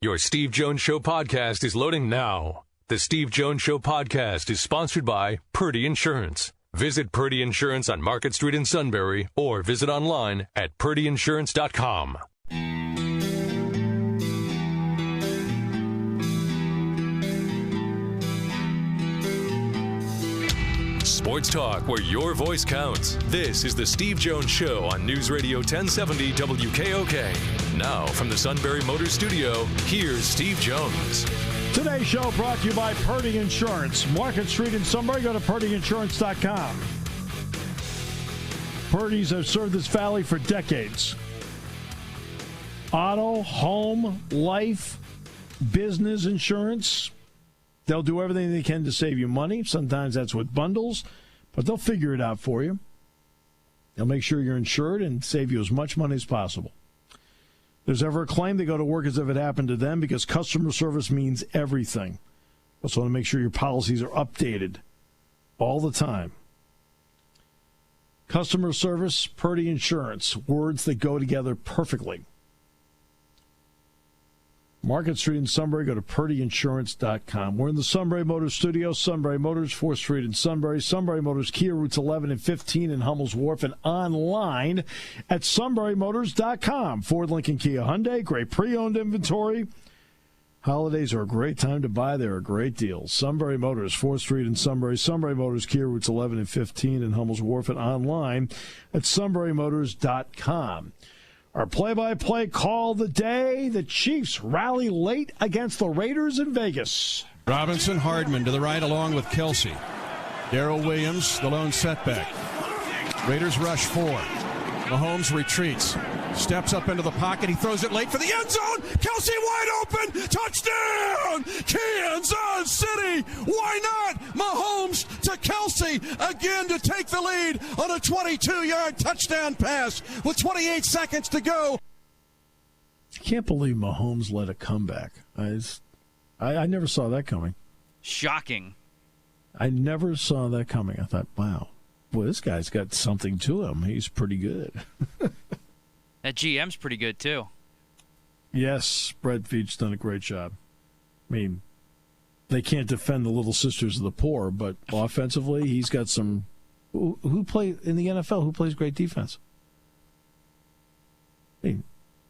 Your Steve Jones Show podcast is loading now. The Steve Jones Show podcast is sponsored by Purdy Insurance. Visit Purdy Insurance on Market Street in Sunbury or visit online at purdyinsurance.com. Sports talk where your voice counts. This is the Steve Jones Show on Newsradio 1070 WKOK. Now from the Sunbury Motors Studio, here's Steve Jones. Today's show brought to you by Purdy Insurance. Market Street in Sunbury. Go to purdyinsurance.com. Purdy's have served this valley for decades. Auto, home, life, business insurance. They'll do everything they can to save you money. Sometimes that's with bundles, but they'll figure it out for you. They'll make sure you're insured and save you as much money as possible. If there's ever a claim, they go to work as if it happened to them because customer service means everything. Also want to make sure your policies are updated all the time. Customer service, Purdy Insurance, words that go together perfectly. Market Street in Sunbury, go to purdyinsurance.com. We're in the Sunbury Motors Studio, Sunbury Motors, 4th Street in Sunbury, Sunbury Motors, Kia, routes 11 and 15 in Hummel's Wharf, and online at sunburymotors.com. Ford, Lincoln, Kia, Hyundai, great pre-owned inventory. Holidays are a great time to buy. There are great deals. Sunbury Motors, 4th Street in Sunbury, Sunbury Motors, Kia, routes 11 and 15 in Hummel's Wharf, and online at sunburymotors.com. Our play-by-play call of the day. The Chiefs rally late against the Raiders in Vegas. Robinson, Hardman to the right along with Kelsey. Darrell Williams, the lone setback. Raiders rush 4. Mahomes retreats. Steps up into the pocket. He throws it late for the end zone. Kelsey wide open. Touchdown! Kansas City. Why not? Mahomes to Kelsey again to take the lead on a 22-yard touchdown pass with 28 seconds to go. I can't believe Mahomes led a comeback. I never saw that coming. Shocking. I never saw that coming. I thought, wow, boy, this guy's got something to him. He's pretty good. That GM's pretty good, too. Yes, Brett Veach's done a great job. I mean, they can't defend the Little Sisters of the Poor, but offensively, he's got some... Who play in the NFL? Who plays great defense? I mean,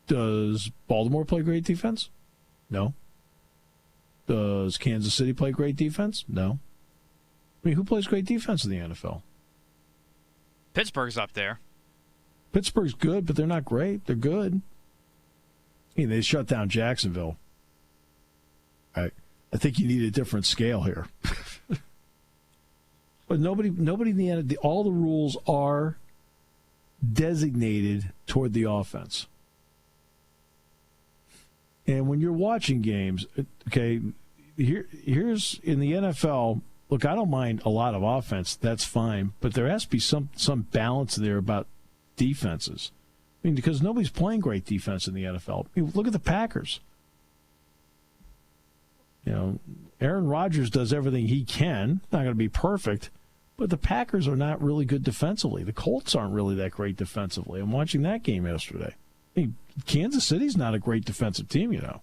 does Baltimore play great defense? No. Does Kansas City play great defense? No. I mean, who plays great defense in the NFL? Pittsburgh's up there. Pittsburgh's good, but they're not great. They're good. I mean, they shut down Jacksonville. I think you need a different scale here. But nobody in the end, all the rules are designated toward the offense. And when you're watching games, okay, here's in the NFL. Look, I don't mind a lot of offense. That's fine, but there has to be some balance there about defenses. I mean, because nobody's playing great defense in the NFL. I mean, look at the Packers. You know, Aaron Rodgers does everything he can. Not going to be perfect, but the Packers are not really good defensively. The Colts aren't really that great defensively. I'm watching that game yesterday. I mean, Kansas City's not a great defensive team, you know.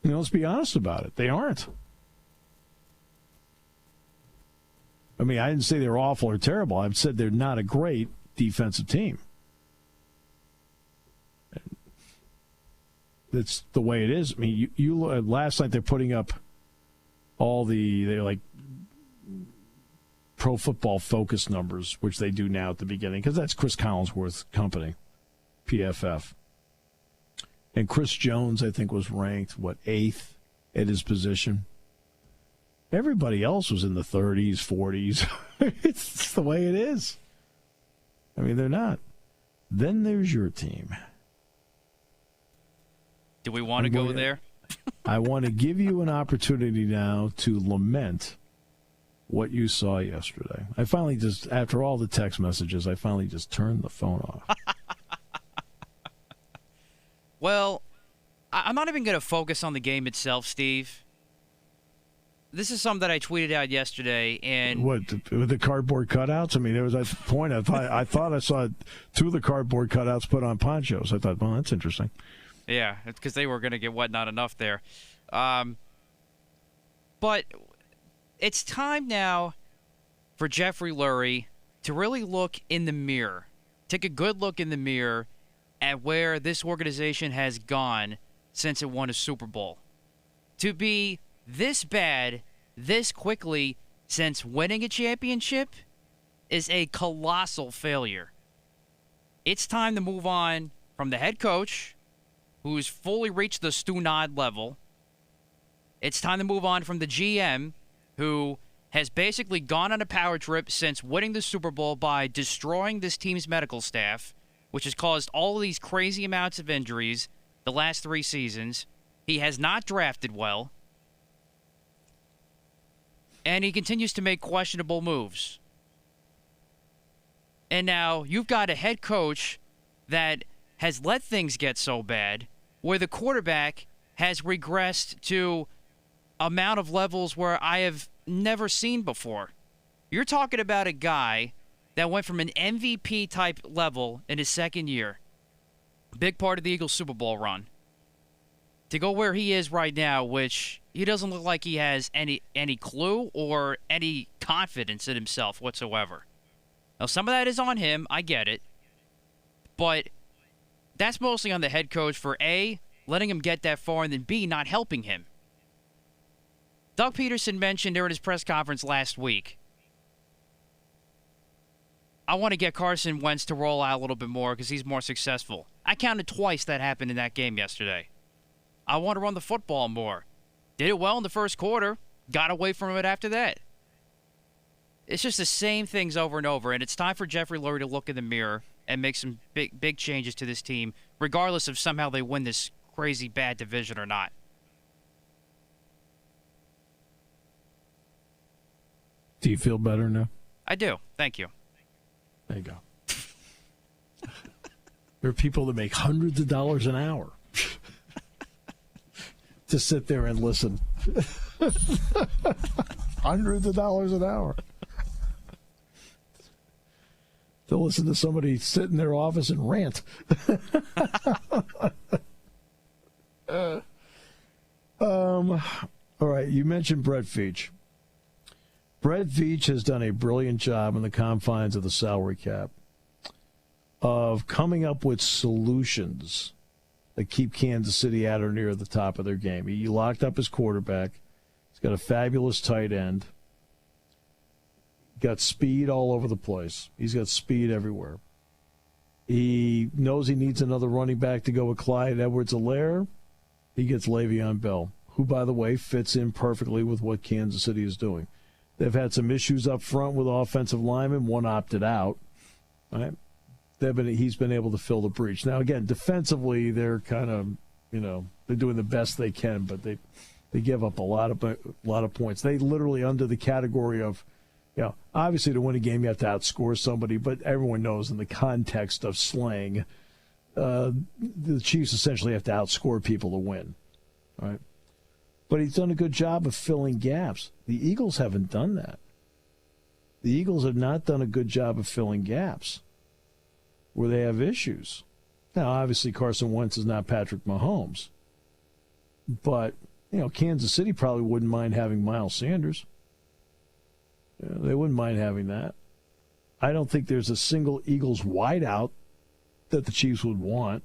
Let's be honest about it. They aren't. I mean, I didn't say they're awful or terrible. I've said they're not a great defensive team. That's the way it is. I mean, you last night they're putting up all they're like Pro Football Focus numbers, which they do now at the beginning, because that's Chris Collinsworth's company, PFF. And Chris Jones, I think, was ranked, 8th at his position. Everybody else was in the 30s, 40s. It's the way it is. I mean, they're not. Then there's your team. Do we want to go there? I want to give you an opportunity now to lament what you saw yesterday. I finally just, after all the text messages, I finally just turned the phone off. Well, I'm not even going to focus on the game itself, Steve. This is something that I tweeted out yesterday, and what, with the cardboard cutouts? I mean, there was that point. I thought I saw 2 of the cardboard cutouts put on ponchos. I thought, well, that's interesting. Yeah, because they were going to get not enough there. But it's time now for Jeffrey Lurie to really look in the mirror, take a good look in the mirror at where this organization has gone since it won a Super Bowl. To be this bad, this quickly, since winning a championship is a colossal failure. It's time to move on from the head coach, who's fully reached the Stu Nod level. It's time to move on from the GM, who has basically gone on a power trip since winning the Super Bowl by destroying this team's medical staff, which has caused all of these crazy amounts of injuries the last 3 seasons. He has not drafted well. And he continues to make questionable moves. And now you've got a head coach that has let things get so bad where the quarterback has regressed to amount of levels where I have never seen before. You're talking about a guy that went from an MVP type level in his second year, big part of the Eagles Super Bowl run, to go where he is right now, which he doesn't look like he has any clue or any confidence in himself whatsoever. Now, some of that is on him. I get it. But that's mostly on the head coach for A, letting him get that far, and then B, not helping him. Doug Peterson mentioned during his press conference last week, I want to get Carson Wentz to roll out a little bit more because he's more successful. I counted twice that happened in that game yesterday. I want to run the football more. Did it well in the first quarter. Got away from it after that. It's just the same things over and over, and it's time for Jeffrey Lurie to look in the mirror and make some big changes to this team, regardless of somehow they win this crazy bad division or not. Do you feel better now? I do. Thank you. There you go. There are people that make hundreds of dollars an hour to sit there and listen. Hundreds of dollars an hour. To listen to somebody sit in their office and rant. All right, you mentioned Brett Veach. Brett Veach has done a brilliant job in the confines of the salary cap of coming up with solutions that keep Kansas City at or near the top of their game. He locked up his quarterback. He's got a fabulous tight end. Got speed all over the place. He's got speed everywhere. He knows he needs another running back to go with Clyde Edwards-Helaire. He gets Le'Veon Bell, who, by the way, fits in perfectly with what Kansas City is doing. They've had some issues up front with offensive linemen. One opted out. Right? He's been able to fill the breach. Now, again, defensively, they're kind of, they're doing the best they can, but they give up a lot of points. They literally under the category of, obviously to win a game you have to outscore somebody, but everyone knows in the context of slang, the Chiefs essentially have to outscore people to win. All right? But he's done a good job of filling gaps. The Eagles haven't done that. The Eagles have not done a good job of filling gaps where they have issues. Now, obviously, Carson Wentz is not Patrick Mahomes. But, Kansas City probably wouldn't mind having Miles Sanders. They wouldn't mind having that. I don't think there's a single Eagles wideout that the Chiefs would want.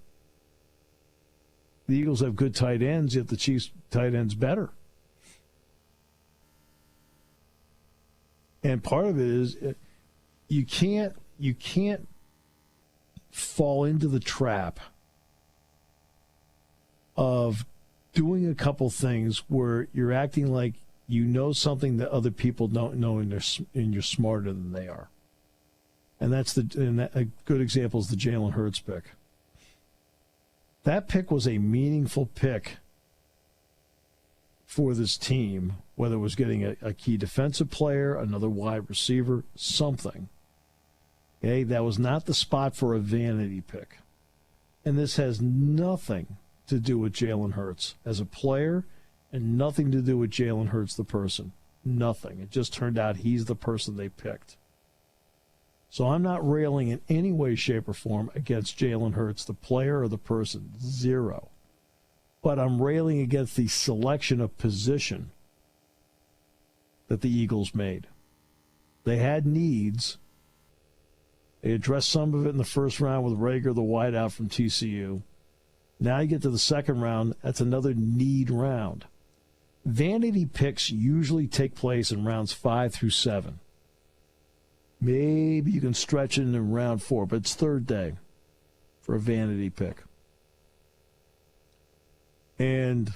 The Eagles have good tight ends, yet the Chiefs' tight end's better. And part of it is you can't fall into the trap of doing a couple things where you're acting like you know something that other people don't know, and you're smarter than they are. And a good example is the Jalen Hurts pick. That pick was a meaningful pick for this team, whether it was getting a key defensive player, another wide receiver, something. Okay, that was not the spot for a vanity pick. And this has nothing to do with Jalen Hurts as a player and nothing to do with Jalen Hurts the person. Nothing. It just turned out he's the person they picked. So I'm not railing in any way, shape, or form against Jalen Hurts, the player or the person. Zero. But I'm railing against the selection of position that the Eagles made. They had needs. They addressed some of it in the first round with Rager, the wideout from TCU. Now you get to the second round, that's another need round. Vanity picks usually take place in rounds 5 through 7. Maybe you can stretch it in round 4, but it's third day for a vanity pick. And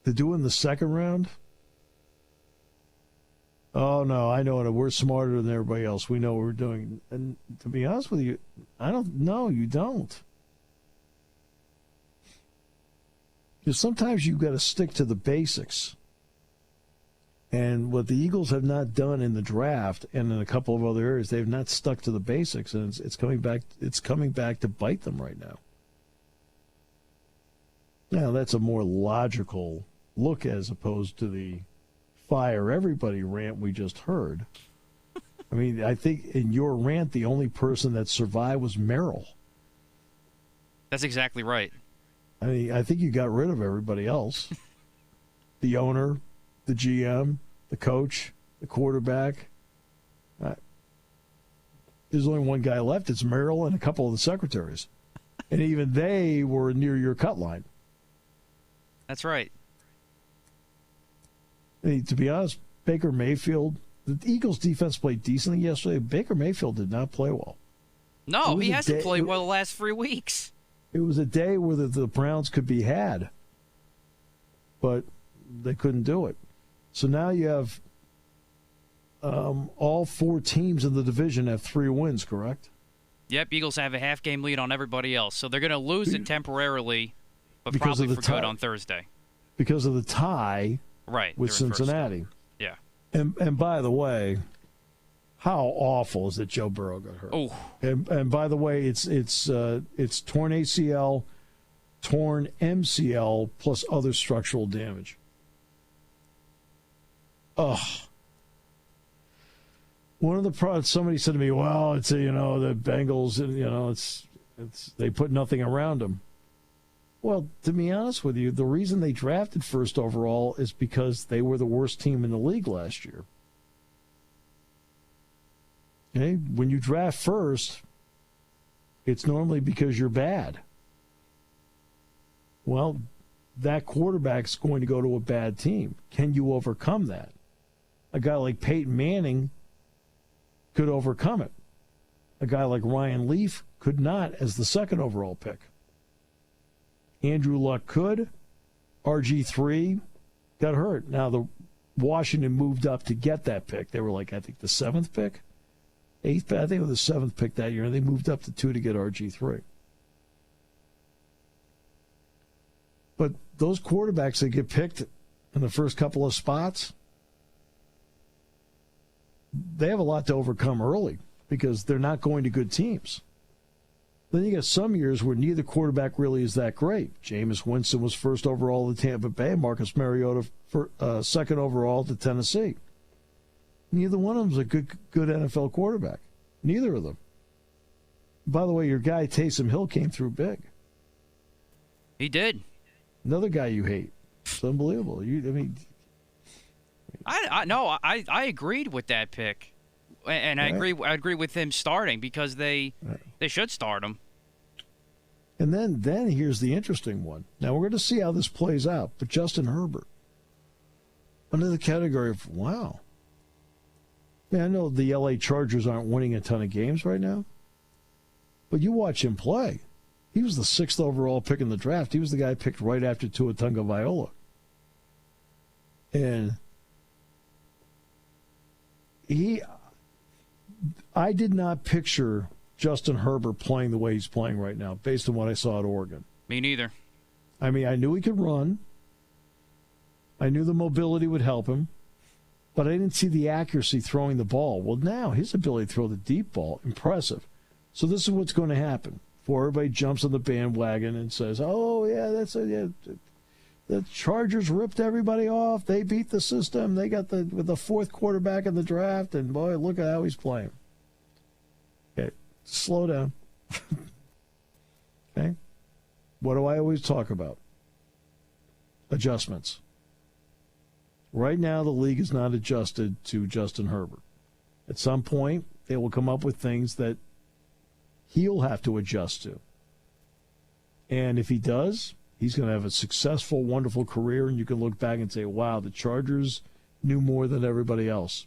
to do it in the second round? Oh, no, I know it. We're smarter than everybody else. We know what we're doing. And to be honest with you, I don't know. You don't. Because sometimes you've got to stick to the basics. And what the Eagles have not done in the draft and in a couple of other areas, they've not stuck to the basics, and it's coming back. It's coming back to bite them right now. Now that's a more logical look as opposed to the fire everybody rant we just heard. I mean, I think in your rant, the only person that survived was Merrill. That's exactly right. I mean, I think you got rid of everybody else. The owner, the GM, the coach, the quarterback. There's only one guy left. It's Merrill and a couple of the secretaries. And even they were near your cut line. That's right. I mean, to be honest, Baker Mayfield, the Eagles' defense played decently yesterday. Baker Mayfield did not play well. No, he hasn't played well the last 3 weeks. It was a day where the Browns could be had, but they couldn't do it. So now you have all 4 teams in the division have 3 wins, correct? Yep, Eagles have a half-game lead on everybody else. So they're going to lose it temporarily, but probably for good on Thursday. Because of the tie with Cincinnati. Yeah. And by the way, how awful is that Joe Burrow got hurt? Oh. And by the way, it's torn ACL, torn MCL, plus other structural damage. Ugh. One of the products, somebody said to me, well, it's, the Bengals, it's they put nothing around them. Well, to be honest with you, the reason they drafted first overall is because they were the worst team in the league last year. Okay? When you draft first, it's normally because you're bad. Well, that quarterback's going to go to a bad team. Can you overcome that? A guy like Peyton Manning could overcome it. A guy like Ryan Leaf could not as the second overall pick. Andrew Luck could. RG3 got hurt. Now, the Washington moved up to get that pick. They were like, I think, the 7th pick? 8th pick? I think it was the 7th pick that year, and they moved up to 2 to get RG3. But those quarterbacks that get picked in the first couple of spots, they have a lot to overcome early because they're not going to good teams. Then you got some years where neither quarterback really is that great. Jameis Winston was first overall to Tampa Bay, Marcus Mariota second overall to Tennessee. Neither one of them is a good NFL quarterback. Neither of them. By the way, your guy Taysom Hill came through big. He did. Another guy you hate. It's unbelievable. I agreed with that pick, and I agree with him starting because they should start him. And then here's the interesting one. Now we're going to see how this plays out. But Justin Herbert, under the category of wow. Man, I know the LA Chargers aren't winning a ton of games right now, but you watch him play. He was the 6th overall pick in the draft. He was the guy picked right after Tua Tagovailoa. And I did not picture Justin Herbert playing the way he's playing right now, based on what I saw at Oregon. Me neither. I mean, I knew he could run. I knew the mobility would help him, but I didn't see the accuracy throwing the ball. Well, now his ability to throw the deep ball, impressive. So this is what's going to happen. Before everybody jumps on the bandwagon and says, oh, yeah, the Chargers ripped everybody off. They beat the system. They got the 4th quarterback in the draft, and boy, look at how he's playing. Okay, slow down. Okay? What do I always talk about? adjustments. Right now, the league is not adjusted to Justin Herbert. At some point, they will come up with things that he'll have to adjust to. And if he does, he's going to have a successful, wonderful career, and you can look back and say, wow, the Chargers knew more than everybody else.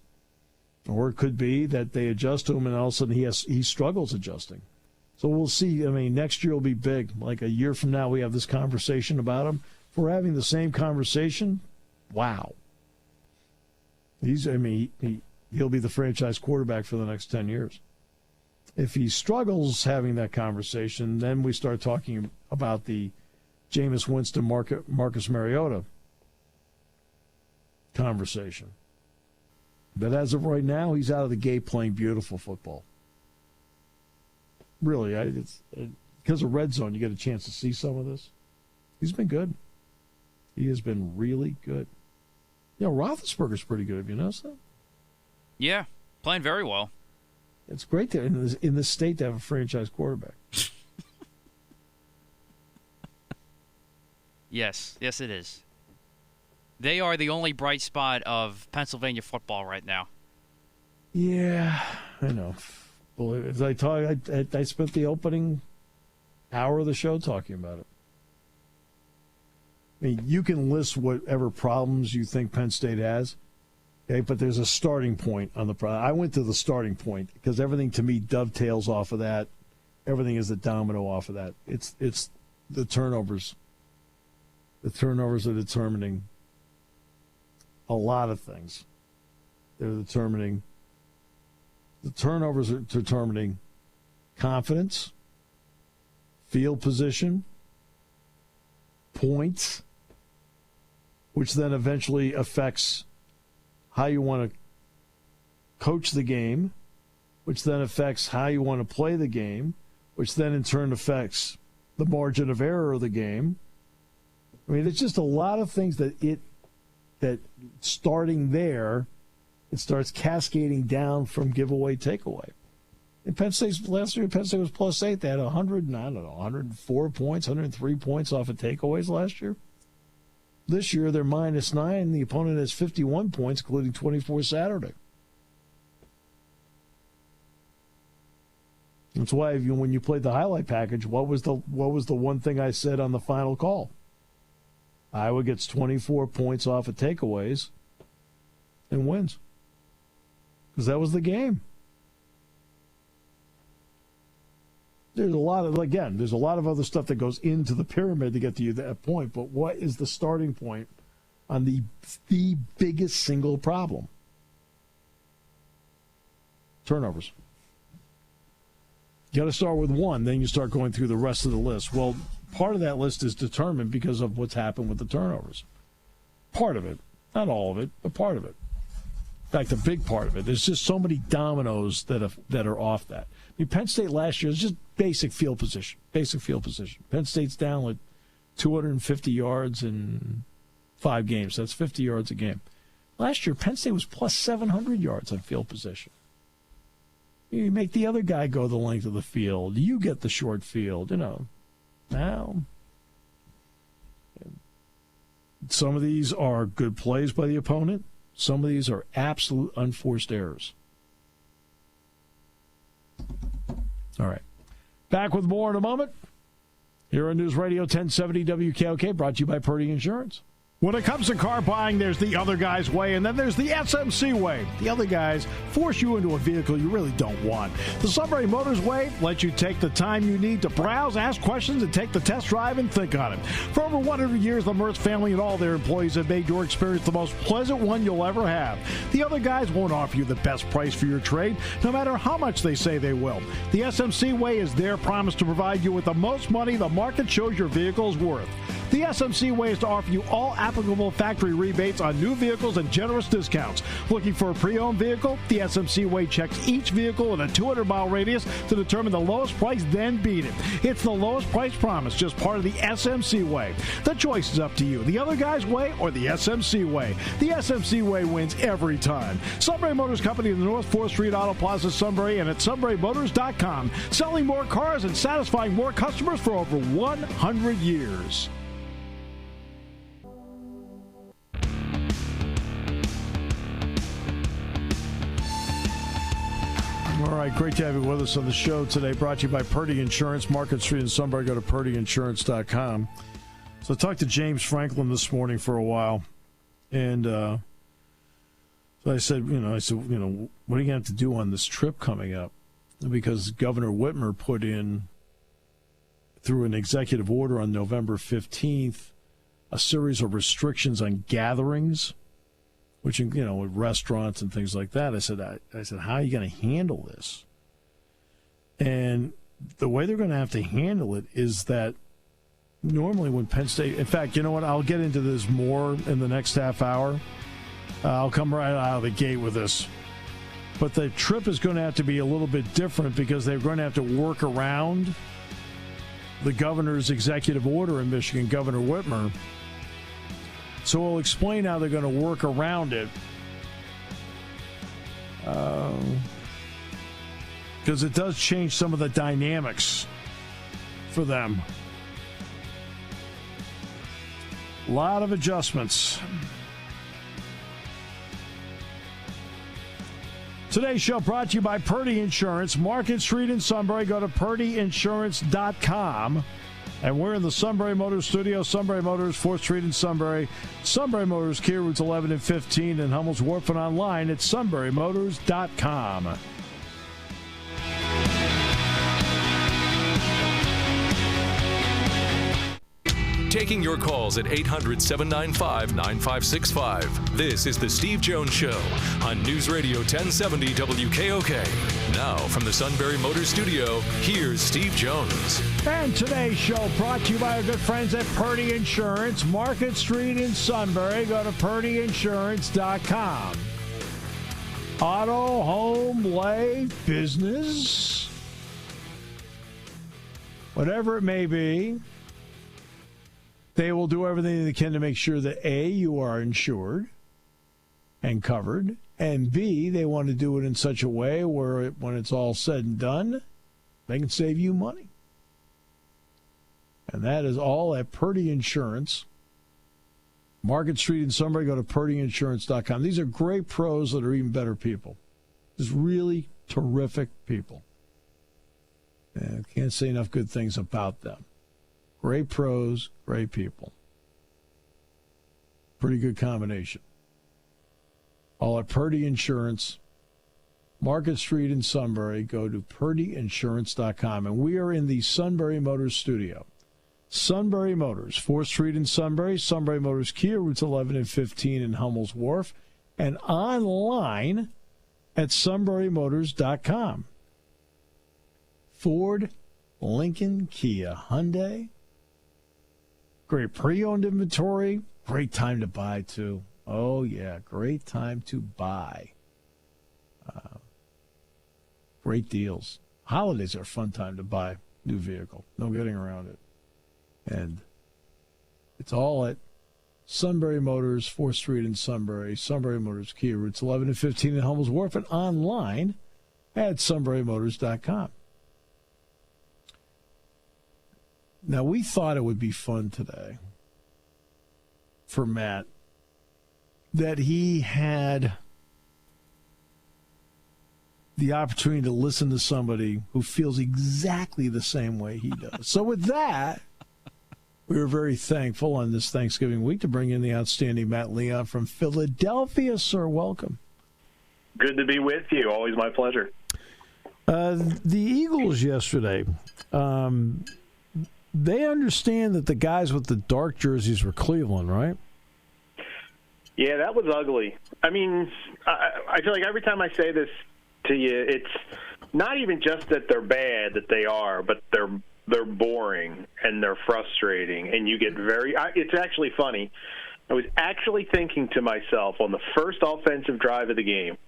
Or it could be that they adjust to him, and all of a sudden he struggles adjusting. So we'll see. I mean, next year will be big. Like a year from now, we have this conversation about him. If we're having the same conversation, wow. He'll be the franchise quarterback for the next 10 years. If he struggles having that conversation, then we start talking about the Jameis Winston, Marcus Mariota conversation. But as of right now, he's out of the gate playing beautiful football. Really, because of Red Zone, you get a chance to see some of this. He's been good. He has been really good. Roethlisberger's pretty good. Have you noticed that? Yeah, playing very well. It's great there in this state to have a franchise quarterback. Yes, it is. They are the only bright spot of Pennsylvania football right now. Yeah, I know. Well, as I spent the opening hour of the show talking about it. I mean, you can list whatever problems you think Penn State has, okay, but there's a starting point on the problem. I went to the starting point because everything to me dovetails off of that. Everything is a domino off of that. It's the turnovers. The turnovers are determining a lot of things. The turnovers are determining confidence, field position, points, which then eventually affects how you want to coach the game, which then affects how you want to play the game, which then in turn affects the margin of error of the game. I mean, it's just a lot of things that starting there, it starts cascading down from giveaway, takeaway. In Penn State's last year, Penn State was +8. They had 104 points, 103 points off of takeaways last year. This year, they're -9. The opponent has 51 points, including 24 Saturday. That's why when you played the highlight package, what was the one thing I said on the final call? Iowa gets 24 points off of takeaways and wins. Because that was the game. There's a lot of other stuff that goes into the pyramid to get to you that point, but what is the starting point on the biggest single problem? Turnovers. You got to start with one, then you start going through the rest of the list. Well, part of that list is determined because of what's happened with the turnovers. Part of it. Not all of it, but part of it. In fact, a big part of it. There's just so many dominoes that are off that. I mean, Penn State last year is just basic field position. Penn State's down like 250 yards in 5 games. That's 50 yards a game. Last year, Penn State was plus 700 yards on field position. You make the other guy go the length of the field. You get the short field, Now, some of these are good plays by the opponent. Some of these are absolute unforced errors. All right. Back with more in a moment. Here on Newsradio 1070 WKOK, brought to you by Purdy Insurance. When it comes to car buying, there's the other guy's way, and then there's the SMC way. The other guys force you into a vehicle you really don't want. The Sunbury Motors way lets you take the time you need to browse, ask questions, and take the test drive and think on it. For over 100 years, the Mertz family and all their employees have made your experience the most pleasant one you'll ever have. The other guys won't offer you the best price for your trade, no matter how much they say they will. The SMC way is their promise to provide you with the most money the market shows your vehicle is worth. The SMC way is to offer you all applicable factory rebates on new vehicles and generous discounts. Looking for a pre-owned vehicle? The SMC way checks each vehicle with a 200-mile radius to determine the lowest price, then beat it. It's the lowest price promise, just part of the SMC way. The choice is up to you, the other guy's way or the SMC way. The SMC way wins every time. Sunbury Motors Company in the North 4th Street Auto Plaza, Sunbury, and at sunburymotors.com. Selling more cars and satisfying more customers for over 100 years. All right, great to have you with us on the show today. Brought to you by Purdy Insurance, Market Street in Sunbury. Go to purdyinsurance.com. So I talked to James Franklin this morning for a while, and so I said, what are you going to have to do on this trip coming up? Because Governor Whitmer put in, through an executive order on November 15th, a series of restrictions on gatherings, which, with restaurants and things like that. I said, how are you going to handle this? And the way they're going to have to handle it is that normally when Penn State, in fact, you know what? I'll get into this more in the next half hour. I'll come right out of the gate with this. But the trip is going to have to be a little bit different because they're going to have to work around the governor's executive order in Michigan, Governor Whitmer. So we'll explain how they're going to work around it. Because it does change some of the dynamics for them. A lot of adjustments. Today's show brought to you by Purdy Insurance, Market Street in Sunbury. Go to purdyinsurance.com. And we're in the Sunbury Motors studio. Sunbury Motors, 4th Street in Sunbury. Sunbury Motors, Kia routes 11 and 15 in Hummel's Wharf, and online at sunburymotors.com. Taking your calls at 800-795-9565. This is the Steve Jones Show on News Radio 1070 WKOK. Now from the Sunbury Motors Studio, here's Steve Jones. And today's show brought to you by our good friends at Purdy Insurance, Market Street in Sunbury. Go to purdyinsurance.com. Auto, home, life, business, whatever it may be. They will do everything they can to make sure that, A, you are insured and covered, and B, they want to do it in such a way where when it's all said and done, they can save you money. And that is all at Purdy Insurance. Market Street in Sunbury, go to purdyinsurance.com. These are great pros that are even better people. Just really terrific people. And I can't say enough good things about them. Great pros, great people. Pretty good combination. All at Purdy Insurance, Market Street in Sunbury. Go to purdyinsurance.com. And we are in the Sunbury Motors studio. Sunbury Motors, 4th Street in Sunbury. Sunbury Motors, Kia, routes 11 and 15 in Hummel's Wharf. And online at sunburymotors.com. Ford, Lincoln, Kia, Hyundai. Great pre-owned inventory. Great time to buy, too. Oh, yeah, great time to buy. Great deals. Holidays are a fun time to buy new vehicle. No getting around it. And it's all at Sunbury Motors, 4th Street in Sunbury. Sunbury Motors, Kia, routes 11 and 15 in Hummel's Wharf, and online at sunburymotors.com. Now, we thought it would be fun today for Matt that he had the opportunity to listen to somebody who feels exactly the same way he does. So with that, we were very thankful on this Thanksgiving week to bring in the outstanding Matt Leon from Philadelphia. Sir, welcome. Good to be with you. Always my pleasure. The Eagles yesterday, they understand that the guys with the dark jerseys were Cleveland, right? Yeah, that was ugly. I mean, I feel like every time I say this to you, it's not even just that they're bad, that they are, but they're boring and they're frustrating, and you get it's actually funny. I was actually thinking to myself on the first offensive drive of the game,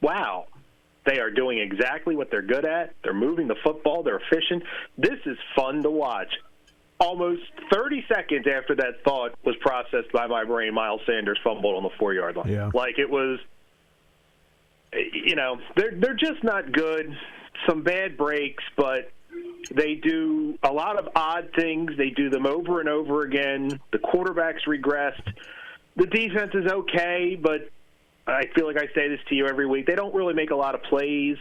wow, they are doing exactly what they're good at. They're moving the football. They're efficient. This is fun to watch. Almost 30 seconds after that thought was processed by my brain, Miles Sanders fumbled on the 4-yard line. Yeah. Like it was, they're just not good. Some bad breaks, but they do a lot of odd things. They do them over and over again. The quarterback's regressed. The defense is okay, but I feel like I say this to you every week. They don't really make a lot of plays.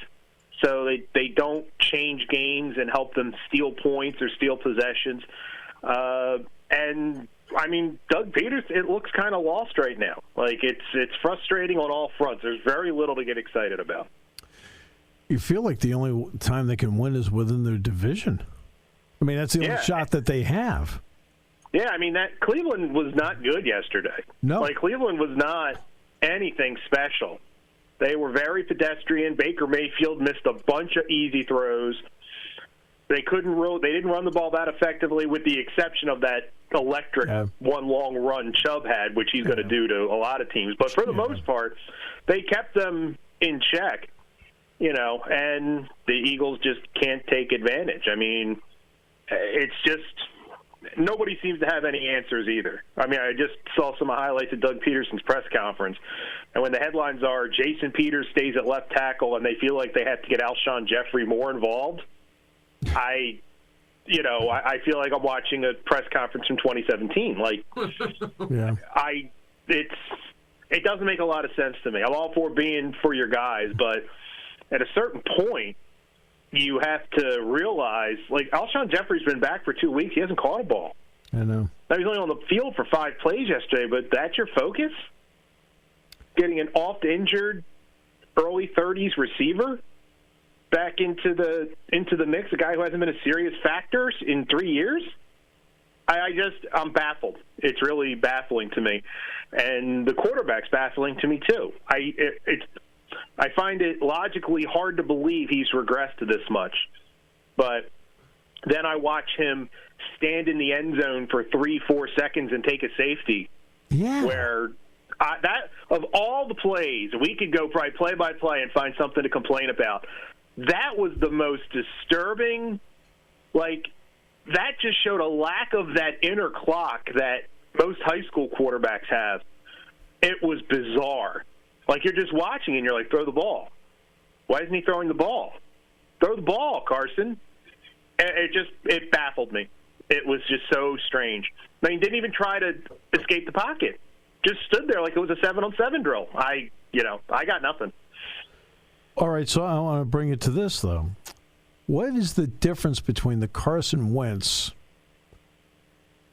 so they don't change games and help them steal points or steal possessions. And I mean, Doug Peters, it looks kind of lost right now. Like it's frustrating on all fronts. There's very little to get excited about. You feel like the only time they can win is within their division. I mean, that's the only shot that they have. Yeah, I mean, that Cleveland was not good yesterday. No. Like, Cleveland was not anything special. They were very pedestrian. Baker Mayfield missed a bunch of easy throws. They didn't run the ball that effectively, with the exception of that electric one long run Chubb had, which he's going to do to a lot of teams. But for the most part, they kept them in check, and the Eagles just can't take advantage. I mean, it's just nobody seems to have any answers either. I mean, I just saw some highlights of Doug Peterson's press conference, and when the headlines are Jason Peters stays at left tackle and they feel like they have to get Alshon Jeffrey more involved, I feel like I'm watching a press conference from 2017. Like, it doesn't make a lot of sense to me. I'm all for being for your guys, but at a certain point, you have to realize, like, Alshon Jeffrey's been back for 2 weeks. He hasn't caught a ball. I know. Now, he's only on the field for 5 plays yesterday, but that's your focus? Getting an oft-injured, early 30s receiver back into the mix, a guy who hasn't been a serious factor in 3 years? I'm baffled. It's really baffling to me. And the quarterback's baffling to me, too. I find it logically hard to believe he's regressed to this much. But then I watch him stand in the end zone for 3-4 seconds and take a safety. Yeah. Where that, of all the plays, we could go probably play by play and find something to complain about. That was the most disturbing. Like, that just showed a lack of that inner clock that most high school quarterbacks have. It was bizarre. Like, you're just watching and you're like, throw the ball. Why isn't he throwing the ball? Throw the ball, Carson. It baffled me. It was just so strange. I mean, he didn't even try to escape the pocket. Just stood there like it was a 7-on-7 drill. I got nothing. All right, so I want to bring it to this, though. What is the difference between the Carson Wentz,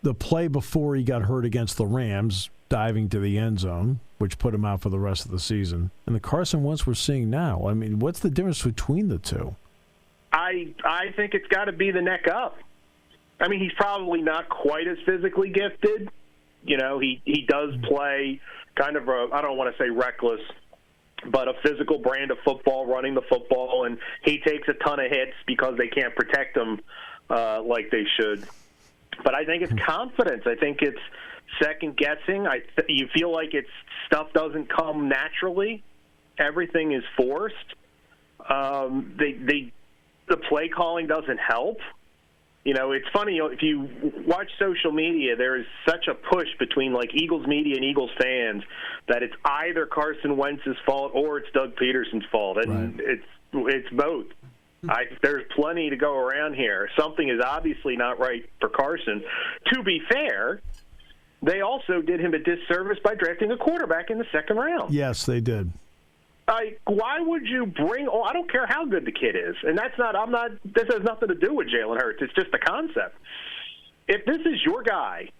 the play before he got hurt against the Rams, diving to the end zone, which put him out for the rest of the season, and the Carson Wentz we're seeing now? I mean, what's the difference between the two? I think it's got to be the neck up. I mean, he's probably not quite as physically gifted. He does play kind of I don't want to say reckless, but a physical brand of football, running the football, and he takes a ton of hits because they can't protect him like they should. But I think it's confidence. I think it's second-guessing. You feel like stuff doesn't come naturally. Everything is forced. The play calling doesn't help. It's funny, if you watch social media, there is such a push between, like, Eagles media and Eagles fans that it's either Carson Wentz's fault or it's Doug Peterson's fault, and right. It's both. There's plenty to go around here. Something is obviously not right for Carson. To be fair, they also did him a disservice by drafting a quarterback in the second round. Yes, they did. Why would you bring? Oh, I don't care how good the kid is, and that's not. I'm not. This has nothing to do with Jalen Hurts. It's just the concept. If this is your guy,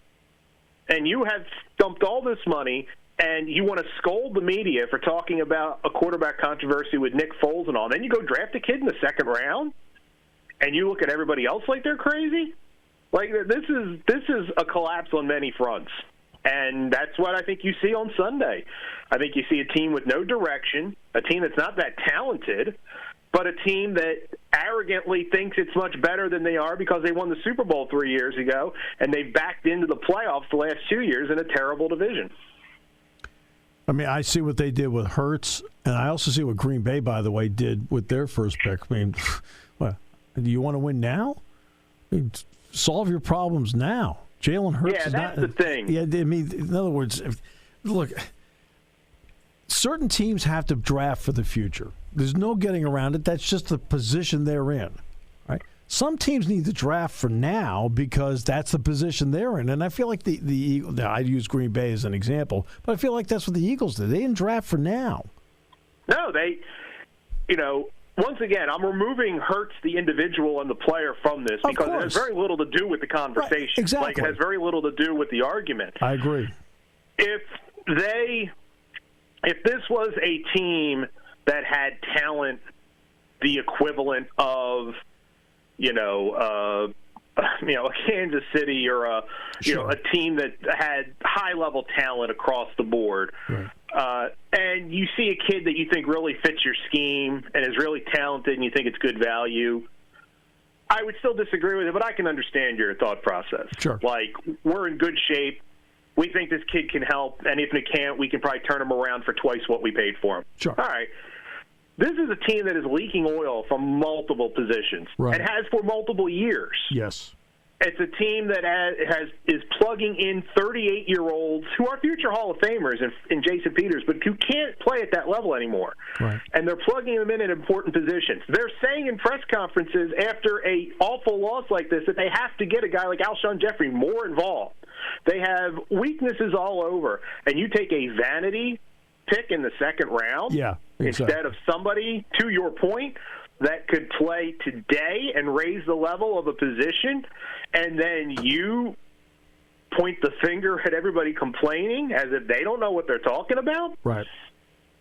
and you have dumped all this money, and you want to scold the media for talking about a quarterback controversy with Nick Foles and all, then you go draft a kid in the second round, and you look at everybody else like they're crazy. Like, this is a collapse on many fronts. And that's what I think you see on Sunday. I think you see a team with no direction, a team that's not that talented, but a team that arrogantly thinks it's much better than they are because they won the Super Bowl 3 years ago, and they've backed into the playoffs the last 2 years in a terrible division. I mean, I see what they did with Hurts, and I also see what Green Bay, by the way, did with their first pick. I mean, what, do you want to win now? I mean, solve your problems now. Jalen Hurts is not. Yeah, that's the thing. Yeah, I mean, in other words, look, certain teams have to draft for the future. There's no getting around it. That's just the position they're in, right? Some teams need to draft for now because that's the position they're in. And I feel like the Eagles, I'd use Green Bay as an example, but I feel like that's what the Eagles did. They didn't draft for now. No, once again, I'm removing Hurts, the individual and the player, from this because it has very little to do with the conversation. Right, exactly. Like, it has very little to do with the argument. I agree. If this was a team that had talent, the equivalent of, a Kansas City or a team that had high-level talent across the board, right. And you see a kid that you think really fits your scheme and is really talented and you think it's good value, I would still disagree with it, but I can understand your thought process. Sure. Like, we're in good shape. We think this kid can help, and if he can't, we can probably turn him around for twice what we paid for him. Sure. All right. This is a team that is leaking oil from multiple positions and has for multiple years. Yes. It's a team that is plugging in 38-year-olds who are future Hall of Famers in Jason Peters, but who can't play at that level anymore. Right. And they're plugging them in important positions. They're saying in press conferences after an awful loss like this that they have to get a guy like Alshon Jeffrey more involved. They have weaknesses all over, and you take a vanity pick in the second round instead of somebody, to your point, that could play today and raise the level of a position, and then you point the finger at everybody complaining as if they don't know what they're talking about. Right.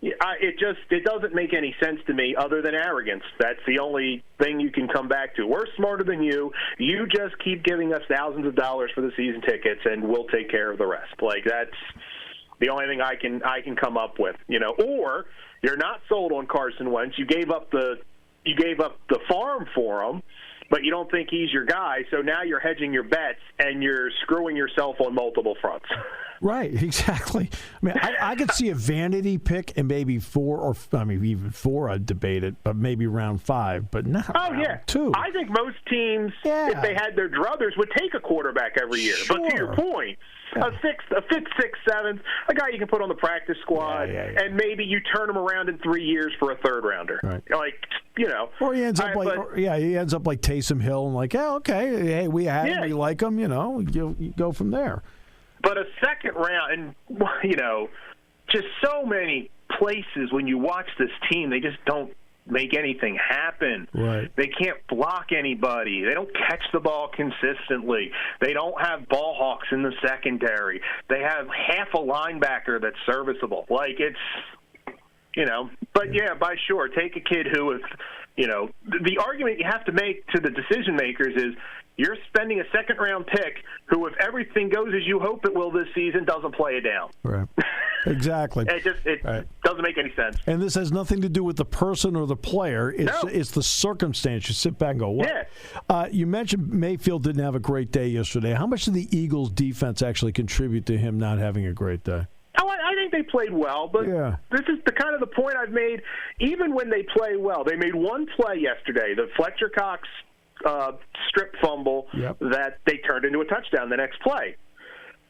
It doesn't make any sense to me other than arrogance. That's the only thing you can come back to. We're smarter than you. You just keep giving us thousands of dollars for the season tickets, and we'll take care of the rest. Like, that's the only thing I can come up with. Or you're not sold on Carson Wentz. You gave up the farm for him, but you don't think he's your guy, so now you're hedging your bets and you're screwing yourself on multiple fronts. Right, exactly. I mean, I could see a vanity pick and maybe even four I'd debate it, but maybe round 5, but not round 2. I think most teams, if they had their druthers, would take a quarterback every year. Sure. But to your point, a fifth, sixth, seventh, a guy you can put on the practice squad, and maybe you turn him around in 3 years for a third rounder. Right. Or he ends up he ends up like Taysom Hill and like, hey, we had him, we like him, you go from there. But a second round, and just so many places when you watch this team, they just don't make anything happen. Right. They can't block anybody. They don't catch the ball consistently. They don't have ball hawks in the secondary. They have half a linebacker that's serviceable. Like, it's, take a kid who is, the argument you have to make to the decision makers is you're spending a second-round pick who, if everything goes as you hope it will this season, doesn't play it down. Right. Exactly. It doesn't make any sense. And this has nothing to do with the person or the player. It's the circumstance. You sit back and go, what? Yeah. You mentioned Mayfield didn't have a great day yesterday. How much did the Eagles' defense actually contribute to him not having a great day? I think they played well, but this is the point I've made. Even when they play well, they made one play yesterday, the Fletcher Cox strip fumble that they turned into a touchdown the next play.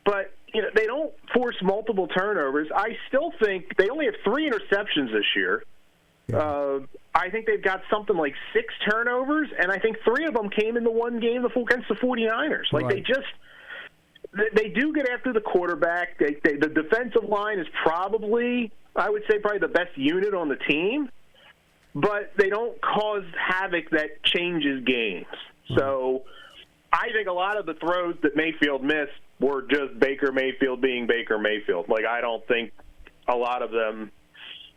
But they don't force multiple turnovers. I still think they only have 3 interceptions this year. I think they've got something like 6 turnovers, and I think 3 of them came in the one game against the 49ers. Like, they do get after the quarterback. The defensive line is probably the best unit on the team, but they don't cause havoc that changes games. So I think a lot of the throws that Mayfield missed were just Baker Mayfield being Baker Mayfield. Like, I don't think a lot of them,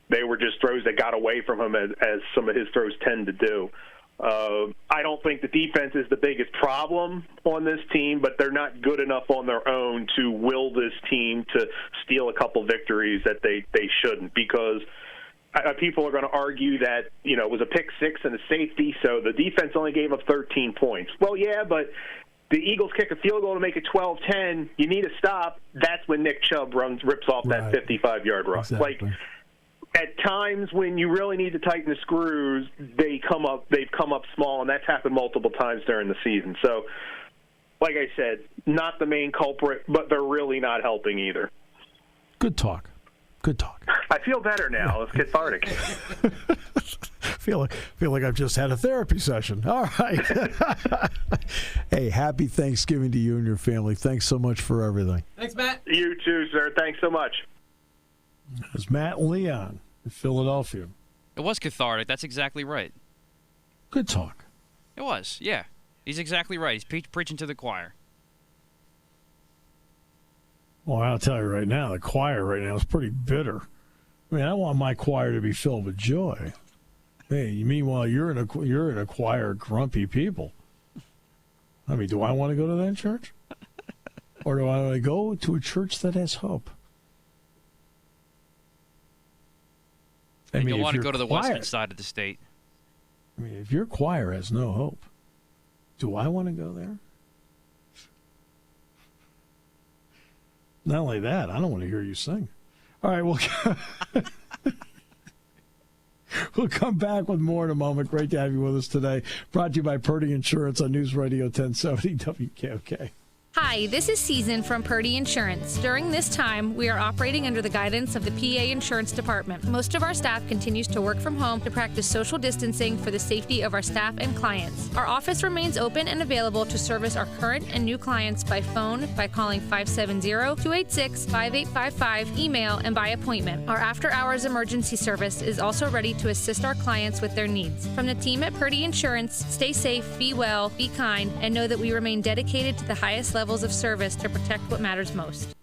they were just throws that got away from him as some of his throws tend to do. I don't think the defense is the biggest problem on this team, but they're not good enough on their own to will this team to steal a couple victories that they shouldn't, because people are going to argue that, it was a pick 6 and a safety, so the defense only gave up 13 points. Well, yeah, but the Eagles kick a field goal to make it 12-10. You need a stop. That's when Nick Chubb rips off that 55-yard run. Exactly. Like, at times when you really need to tighten the screws, they've come up small, and that's happened multiple times during the season. So, like I said, not the main culprit, but they're really not helping either. Good talk. I feel better now. It's cathartic. feel like I've just had a therapy session. All right. Hey, happy Thanksgiving to you and your family. Thanks so much for everything. Thanks, Matt. You too, sir. Thanks so much. It's Matt Leon in Philadelphia. It was cathartic. That's exactly right. Good talk. It was, yeah. He's exactly right. He's preaching to the choir. Well, I'll tell you right now, the choir right now is pretty bitter. I mean, I want my choir to be filled with joy. Hey, meanwhile, you're in a choir of grumpy people. I mean, do I want to go to that church? Or do I want to go to a church that has hope? And you'll want to go to the western side of the state. I mean, if your choir has no hope, do I want to go there? Not only that, I don't want to hear you sing. All right, we'll come back with more in a moment. Great to have you with us today. Brought to you by Purdy Insurance on Newsradio 1070 WKOK. Hi, this is Season from Purdy Insurance. During this time, we are operating under the guidance of the PA Insurance Department. Most of our staff continues to work from home to practice social distancing for the safety of our staff and clients. Our office remains open and available to service our current and new clients by phone by calling 570-286-5855, email, and by appointment. Our after-hours emergency service is also ready to assist our clients with their needs. From the team at Purdy Insurance, stay safe, be well, be kind, and know that we remain dedicated to the highest levels of service to protect what matters most.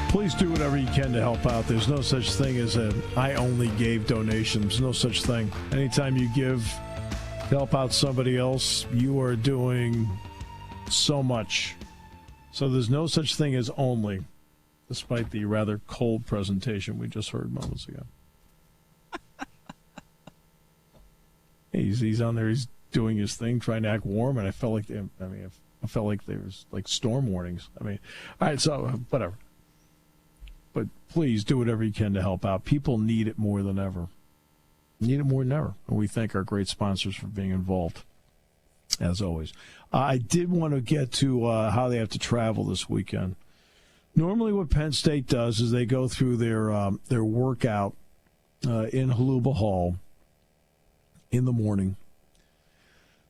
Please do whatever you can to help out. There's no such thing as I only gave donations. No such thing. Anytime you give to help out somebody else, you are doing so much. So there's no such thing as only, despite the rather cold presentation we just heard moments ago. He's on there. He's doing his thing, trying to act warm, and I felt like there was like storm warnings. I mean, all right, so whatever. But please do whatever you can to help out. People need it more than ever. Need it more than ever. And we thank our great sponsors for being involved, as always. I did want to get to how they have to travel this weekend. Normally, what Penn State does is they go through their workout in Holuba Hall in the morning.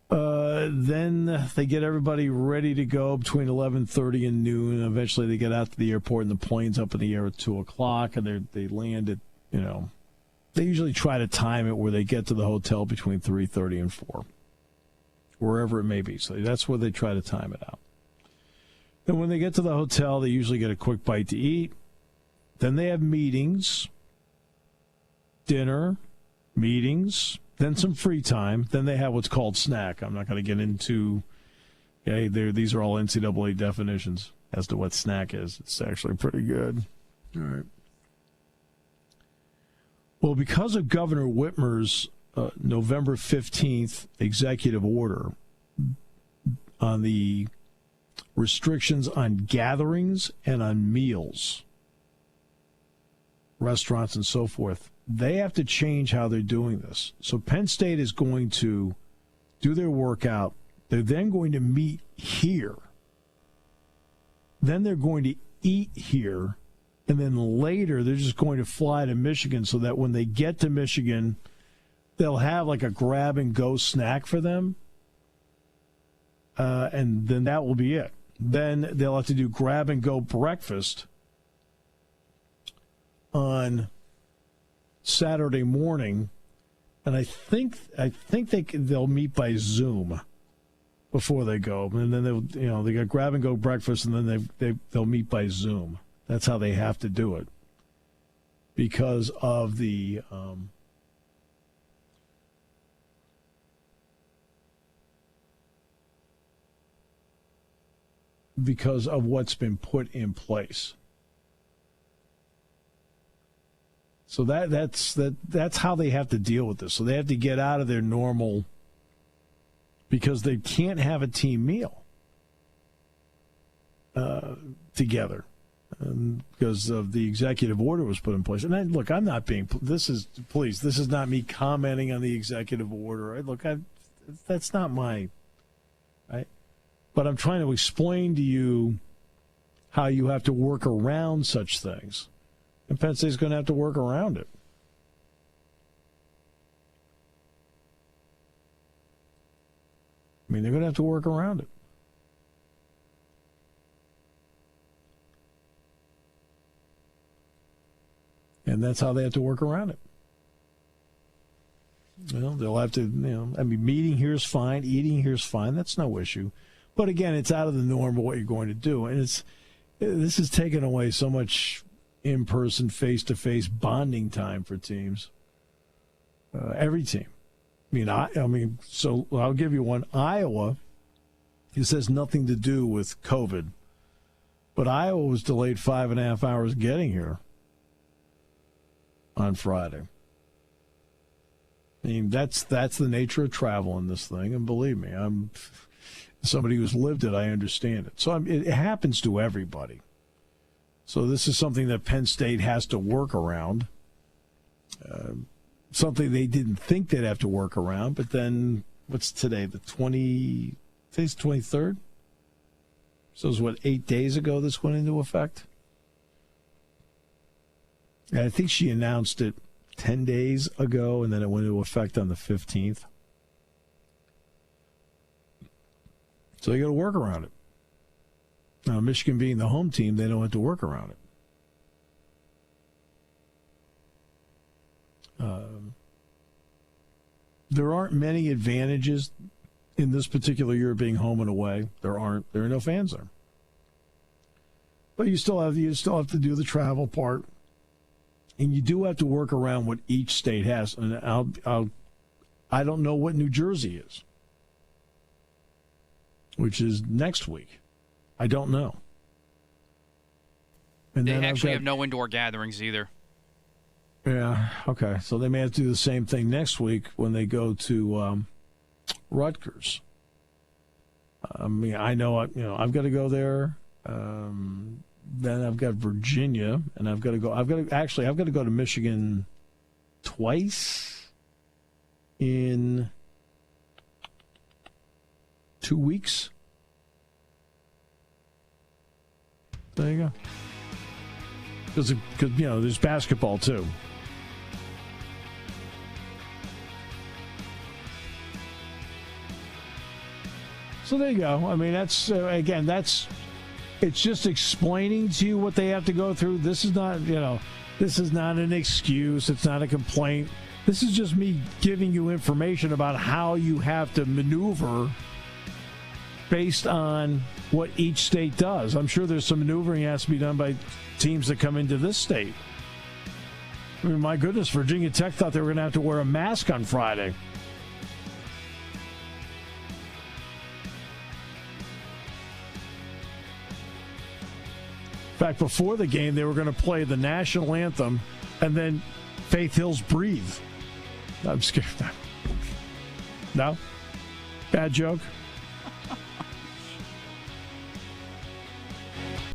Then they get everybody ready to go between 11:30 and noon. Eventually, they get out to the airport, and the plane's up in the air at 2 o'clock, and they land at, they usually try to time it where they get to the hotel between 3:30 and 4, wherever it may be. So that's where they try to time it out. Then when they get to the hotel, they usually get a quick bite to eat. Then they have meetings, dinner, meetings, then some free time. Then they have what's called snack. I'm not going to get into, these are all NCAA definitions as to what snack is. It's actually pretty good. All right. Well, because of Governor Whitmer's November 15th executive order on the restrictions on gatherings and on meals, restaurants and so forth, they have to change how they're doing this. So Penn State is going to do their workout. They're then going to meet here. Then they're going to eat here. And then later they're just going to fly to Michigan so that when they get to Michigan, they'll have like a grab-and-go snack for them. And then that will be it. Then they'll have to do grab-and-go breakfast on Saturday morning, and I think they'll meet by Zoom before they go, and then they got grab and go breakfast, and then they'll meet by Zoom. That's how they have to do it because of the because of what's been put in place. So that's how they have to deal with this. So they have to get out of their normal, because they can't have a team meal together because of the executive order was put in place. And look, I'm not being. This is not me commenting on the executive order. That's not my. Right, but I'm trying to explain to you how you have to work around such things. And Penn State's going to have to work around it. I mean, they're going to have to work around it. And that's how they have to work around it. They'll have to, meeting here's fine, eating here's fine. That's no issue. But again, it's out of the norm of what you're going to do. And this has taken away so much in-person, face-to-face bonding time for teams. Every team. So I'll give you one. Iowa, this has nothing to do with COVID, but Iowa was delayed 5.5 hours getting here on Friday. That's the nature of travel in this thing, and believe me, I'm somebody who's lived it. I understand it. So it happens to everybody. So this is something that Penn State has to work around. Something they didn't think they'd have to work around, but then what's today? Today's the 23rd? So it was 8 days ago this went into effect? And I think she announced it 10 days ago, and then it went into effect on the 15th. So you got to work around it. Now, Michigan being the home team, they don't have to work around it. There aren't many advantages in this particular year being home and away. There are no fans there. But you still have to do the travel part, and you do have to work around what each state has. And I don't know what New Jersey is, which is next week. I don't know. And they actually have no indoor gatherings either. Yeah, okay. So they may have to do the same thing next week when they go to Rutgers. I know I've got to go there. Then I've got Virginia, and I've got to go to Michigan twice in 2 weeks. There you go. Because there's basketball too. So there you go. It's just explaining to you what they have to go through. This is not an excuse. It's not a complaint. This is just me giving you information about how you have to maneuver based on what each state does. I'm sure there's some maneuvering that has to be done by teams that come into this state. My goodness, Virginia Tech thought they were going to have to wear a mask on Friday. In fact, before the game, they were going to play the national anthem and then Faith Hill's Breathe. I'm scared. No? Bad joke?